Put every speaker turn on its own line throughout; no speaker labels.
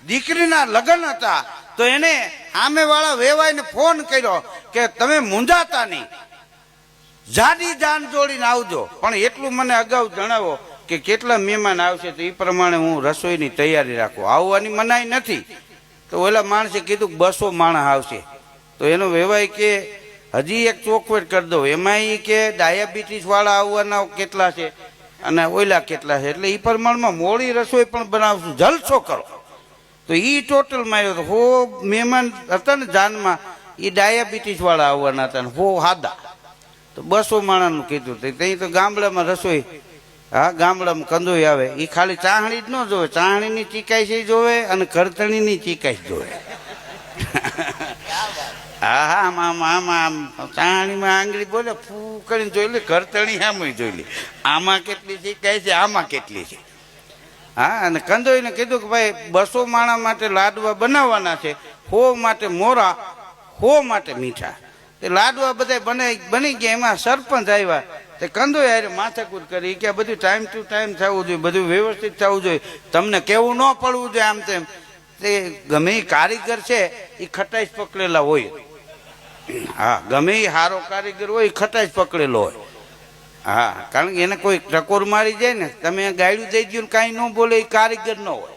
દીકરીના લગ્ન હતા તો એને સામેવાળા વેવાઈને ફોન કર્યો કે તમે મૂંઝાતા નહીં, જાડી જાન જોડીને આવજો, પણ એટલું મને અગાઉ જણાવો કે કેટલા મહેમાન આવશે તો એ પ્રમાણે હું રસોઈની તૈયારી રાખું, આવવાની મનાઈ નથી. તો ઓલા માણસે કીધું 200 માણસ આવશે. તો એનો વેવાય કે હજી એક ચોખવટ કરી દો, એમાં એ કે ડાયાબિટીસ વાળા આવવાના કેટલા છે અને ઓલા કેટલા છે, એટલે એ પ્રમાણમાં મોડી રસોઈ પણ બનાવશું, જલસો કરો. તો એ ટોટલ માર્યો તો 100 મહેમાન હતા ને જાનમાં, એ ડાયાબિટીસ વાળા આવવાના હતા ને 100 હાદા. તો 200 માણસનું કીધું. ત્યાં તો ગામડામાં રસોઈ, હા ગામડામાં કંદોઈ આવે, એ ખાલી ચાહણી જ ન જોવે, ચાહણીની ચીકાઈ જોવે અને કરતણીની ચીકાઈ જોવે. હા હા આમ આમ આમ ચાહણીમાં આંગળી બોલે ફૂ કરીને જોઈ લે, કરતણી આમ જોઈ લે, આમાં કેટલી ચીકાઈ છે, આમાં કેટલી છે. હા, અને કંદોઈને કીધું કે ભાઈ 200 માણા માટે લાડવા બનાવવાના છે, 100 માટે મોરા, 100 માટે મીઠા. તે લાડવા બધા બની ગયા. એમાં સરપંચ આવ્યા, તે કંદોઈ યારે માથાકૂટ કરી કે બધું ટાઈમ ટુ ટાઈમ થવું જોઈએ, બધું વ્યવસ્થિત થવું જોઈએ, તમને કેવું ન પડવું જોઈએ આમ તેમ. તે ગમે એ કારીગર છે એ ખટાઈશ પકડેલા હોય. હા, ગમે એ સારો કારીગર હોય એ ખટાઈશ પકડેલો હોય. હા, કારણ કે એને કોઈ ટકોર મારી જાય ને, તમે ગાયડું દઈ દઉં કાંઈ ન બોલે, એ કારીગર ન હોય.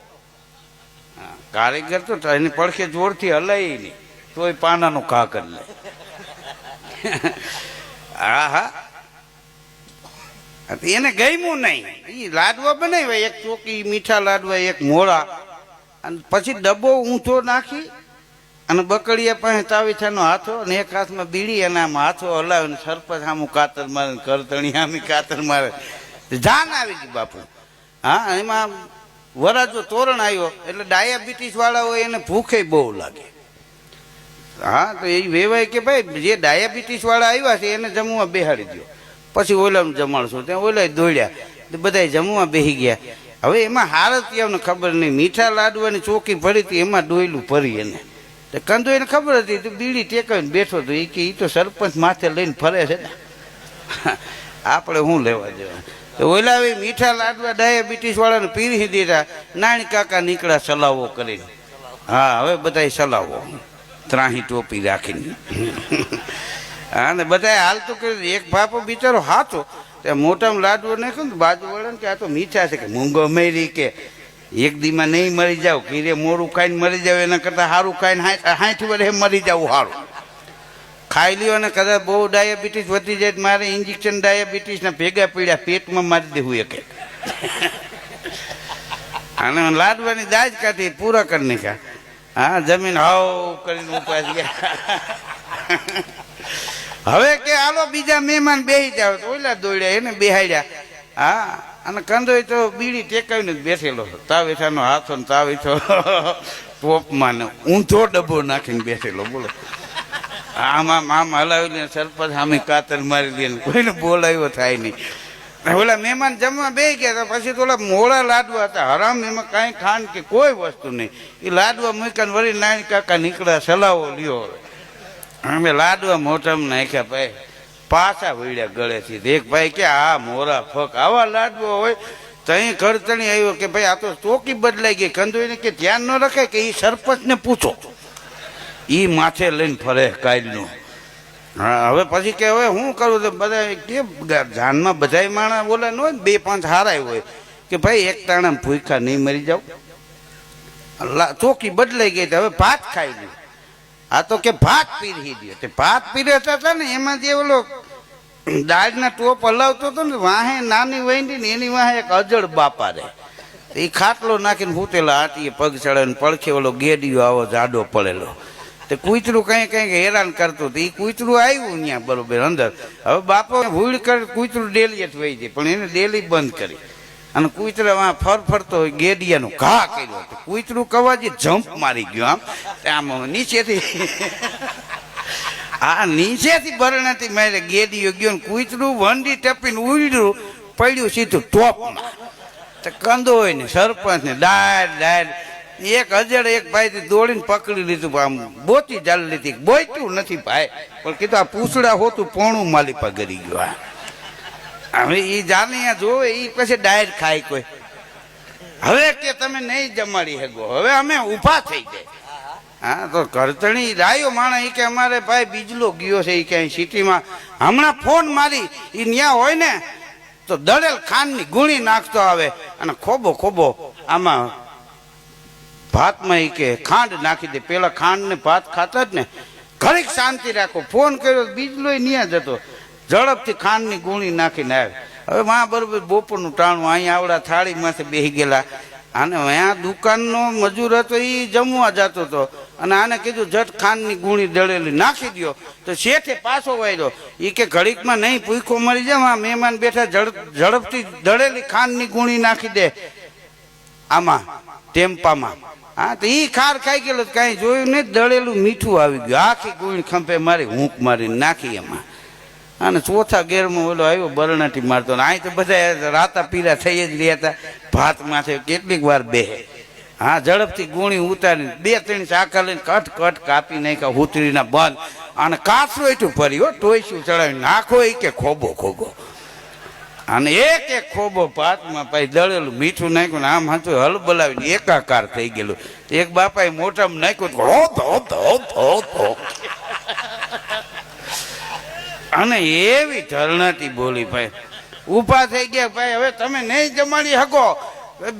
હા, કારીગર તો એની પડખે જોરથી હલાય નહીં તોય પાનાનો ઘા કરી લે. હા હા, એને ગમ્યું નહીં. એ લાડવા બનાવ્યા, એક ચોકી મીઠા લાડવા, એક મોળા, અને પછી ડબ્બો ઊંચો નાખી અને બકડીયા પાસે તાવીથાનો હાથો અને એક હાથમાં બીડી, અને આમ હાથો હલાવે ને સરપંચ આમું કાતર મારે, કરતણી આમી કાતર મારે, જાન આવી ગઈ બાપુ. હા, એમાં વરાજો તોરણ આવ્યો એટલે ડાયાબિટીસ વાળા હોય એને ભૂખે બહુ લાગે. હા, તો એ વેવાય કે ભાઈ જે ડાયાબિટીસ વાળા આવ્યા છે એને જમવા બેહાડી દો, પછી ઓલાનું જમાડશું. ત્યાં ઓલા દોડ્યા, બધા જમવા બેસી ગયા. હવે એમાં હારતીયાને ખબર નહીં, મીઠા લાડવાની ચોકી ભરી હતી, એમાં ડોયલું ભરી એને. તો કંદોઈને ખબર હતી, તો બીડી ટેકાવીને બેઠો હતો. એ કે એ તો સરપંચ માથે લઈને ફરે છે ને, આપણે શું લેવા દેવા. તો ઓલા મીઠા લાડવા ડાયાબિટીસ વાળાને પીરી દીધા. નાની કાકા નીકળ્યા સલાવો કરીને. હા, હવે બધા સલાવો, ત્રાહી ટોપી રાખીને. હા, ને બધા હાલતું કર્યું. એક બાપો બિચારો હાથો ત્યાં મોટામાં લાડવો નાખ્યો ને બાજુ વળે કે આ તો મીઠા છે, કે મૂંગો મેરી, કે એક દીમાં નહીં મરી જાવ, કીરે મોરું ખાઈને મરી જાવ એના કરતાં સારું ખાઈને 60 વર્ષે મરી જવું સારું. ખાઈ લ્યો અને કદાચ બહુ ડાયાબિટીસ વધી જાય, મારે ઇન્જેક્શન ડાયાબિટીસના ભેગા પીડ્યા પેટમાં મારી દેવું એક. અને લાડવાની દાજ કાઢી પૂરા કરી નાખ્યા. હા, જમીન હાવ કરીને ઉપાસ ગયા. હવે કે હાલો બીજા મહેમાન બેસી જાવ, તો ઓલા દોડ્યા એને બેહાડ્યા. હા, અને કંદોઈ તો બીડી ટેકાવીને જ બેઠેલો, તાવેઠાનો હાથો ને તાવેઠો ટોપમાં ને ઊંધો ડબ્બો નાખીને બેઠેલો. બોલો, આમાં આમ હલાવી સરપંચ સામે કાતર મારી દે, કોઈને બોલાવ્યો થાય નહીં. ઓલા મહેમાન જમવા બેસી ગયા હતા. પછી તો ઓલા મોડા લાડવા હતા, હરામ, એમાં કાંઈ ખાંડ કે કોઈ વસ્તુ નહીં. એ લાડવા મૂક્યા વળી નાની કાકા નીકળ્યા, સલાવો લ્યો. અમે લાડવા મોઢામાં નાખ્યા, ભાઈ પાછા વળ્યા ગળેથી. એક ભાઈ કે આ મોરા ફક આવા લાડવા હોય. તઈ કરતણી આવ્યો કે ભાઈ આ તો ચોકી બદલાઈ ગઈ. કંદોઈને કે ધ્યાન ન રખાય, કે એ સરપંચને પૂછો, એ માથે લઈને ફરે કાલનું. હા, હવે પછી કે હવે શું કરું? તો બધા કે જાનમાં બધા માણસ બોલે ન હોય, 2-5 હારાય હોય કે ભાઈ એક તાણા ભૂખા નહીં મરી જાવ. ચોકી બદલાઈ ગઈ, હવે ભાત ખાઈ લ્યો. આ તો કે ભાત પીરી દો. તે ભાત પીરતા હતા ને, એમાં જે ઓલો દાળના ટોપ હલાવતો હતો ને, વાહે નાની વહીની ને એની વાહે એક અજળ બાપા રહે. એ ખાટલો નાખીને હૂતેલા આટીએ પગ ચડે ને પડખે ઓલો ગેડીયો આવો જાડો પડેલો. તે કૂતરું કંઈક હેરાન કરતું હતું. એ કૂતરું આવ્યું ત્યાં બરોબર અંદર. હવે બાપો ભૂલ કરે, કૂતરું ડેલી જ વહી જાય, પણ એને ડેલી બંધ કરી અને કૂતરામાં ફરફરતો હોય ગેડિયાનો ઘા કર્યો. કૂતરું કવાજી જમ્પ મારી ગયો આમ નીચેથી. હા, નીચેથી બરણાથી મારે ગેડીયો ગયો ને કૂતરું વંડી ટપીને ઉડ્યું, પડ્યું સીધું ટોપમાં. તો કંદોય ને સરપંચ ને ડાયર એક હજાર એક ભાઈ દોડીને પકડી લીધું, આમ બોતી ચાલી લીધી. બોયતું નથી ભાઈ, પણ કીધું આ પૂછડા હોતું પોણું માલી પા ગરી ગયો. હવે એ જાને જોવે એ પછી ડાયર ખાય કોઈ. હવે કે તમે નહીં જમાડી શકો, હવે અમે ઊભા થઈ જાય. હા તો કરતણી રાયો માણસ કે અમારે ભાઈ બીજલો ગયો છે એ ક્યાંય સિટીમાં, હમણાં ફોન મારી એ ન્યા હોય ને તો દળેલ ખાંડની ગુણી નાખતો આવે અને ખોબો ખોબો આમાં ભાતમાં એ કે ખાંડ નાખી દે. પેલા ખાંડ ને ભાત ખાતા જ ને, ઘડીક શાંતિ રાખો. ફોન કર્યો બીજલો ન્યા જતો, ઝડપથી ખાંડની ગુણી નાખીને આવે. હવે માં બરોબર બપોરનું ટાણું અહીંયા આવડા થાળી માંથી બેસી ગયેલા, અને અહીંયા દુકાનનો મજૂર હતો એ જમવા જતો હતો, અને આને કીધું જટ ખાંડની ગુણી દળેલી નાખી દો. તો શેઠે પાછો વાયરો એ કે ઘડીકમાં નહીં ભૂખો મરી જાય, આ મહેમાન બેઠા, ઝડપથી દળેલી ખાંડની ગુણી નાખી દે આમાં ટેમ્પામાં. હા તો એ ખાર ખાઈ ગયેલો, કાંઈ જોયું નહીં, દળેલું મીઠું આવી ગયું, આખી ગુણી ખંભે મારી હૂંક મારીને નાખી એમાં. અને ચોથા ગેરમાં ઓલો આવ્યો બરણાટી મારતો, અહીં તો બધા રાતા પીરા થઈ જ રહ્યા હતા ભાત માથે, કેટલીક વાર બેહે. હા ઝડપથી ગુણી ઉતારીને 2-3 ચાકા લઈને કટ કટ કાપી નાખ્યા હુતરીના બંધ, અને કાચરો એટલું ભર્યો ટોયસું ચડાવી નાખો એ કે ખોબો ખોબો, અને એક એક ખોબો ભાતમાં પછી દળેલું મીઠું નાખ્યું ને આમ હતું હલ બોલાવીને એકાકાર થઈ ગયેલું. એક બાપાએ મોટામાં નાખ્યું અને એવી ધરણાટી બોલી ભાઈ. ઊભા થઈ ગયા ભાઈ, હવે તમે નહીં જમાડી શકો.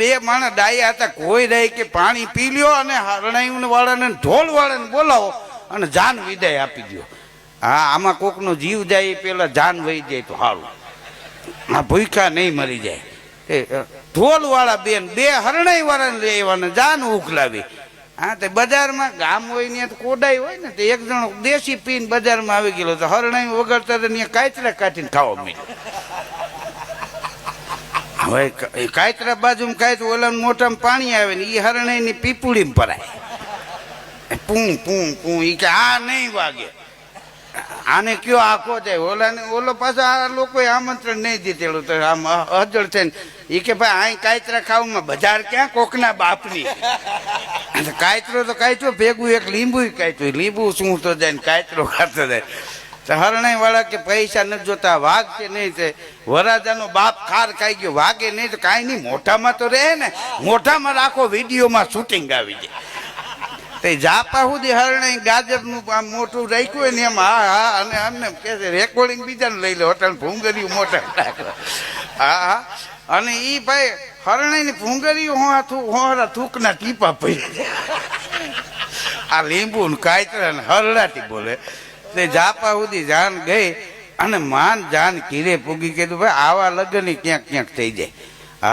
2 માણસ ડાયા હતા, કોઈ રહી કે પાણી પી લ્યો અને હરણાઈ વાળાને ઢોલ વાળાને બોલાવો અને જાન વિદાય આપી દો. હા આમાં કોકનો જીવ જાય એ પેલા જાન વહી જાય તો સારું, આ ભૂખા નહીં મરી જાય. ઢોલ વાળા 2 હરણાઈ વાળાને લઈ આવવાને જાન ઉખલાવી. હા તો બજારમાં ગામ હોય ને તો કોડાઈ હોય ને, તો એક જણો દેશી પીને બજારમાં આવી ગયેલો, તો હરણાઈ વગરતા તો કાચરા કાઢીને ખાવા મળ્યો. હવે કાચરા બાજુમાં કાંઈ તો ઓલા મોટામાં પાણી આવે ને એ હરણાઈની પીપુડીમાં ભરાય, પૂં પૂં પૂં. એ કે આ નહીં વાગે, આને કયો આખો જાય. ઓલાને ઓલો પાછો આ લોકોએ આમંત્રણ નહીં દીધેલું, તો આમ અજળ થઈને એ કે ભાઈ અહીં કાચરા ખાવામાં બજાર ક્યાં કોકના બાપની. કાચરો તો કાચરો ભેગું એક લીંબુ કાચ્યું, લીંબુ શું તો જાય ને કાચરો ખાતો જાય. તો હરણાઈ વાળા કે પૈસા નથી જોતા, વાઘ કે નહીં, તે વરાજાનો બાપ ખાર ખાઈ ગયો, વાગે નહીં તો કાંઈ નહીં, મોઢામાં તો રહે ને, મોઢામાં રાખો, વિડીયોમાં શૂટિંગ આવી જાય. તો જાપા સુધી હરણાઈ ગાજરનું આમ મોટું રાખ્યું હોય ને એમ હા હા, અને અમને કે છે રેકોર્ડિંગ બીજાને લઈ લો, હોટલ ભૂંગર્યું મોટા રાખો. હા હા, અને એ ભાઈ હરણાઈની ભૂંગર્યું હોરા થૂકના ટીપા પડી. આ લીંબુ ને કાચરા ને હરડાટી બોલે. તે જાપા સુધી જાન ગઈ, અને માન જાન ઘીરે પૂગી કીધું ભાઈ આવા લગ્ન ક્યાંક ક્યાંક થઈ જાય.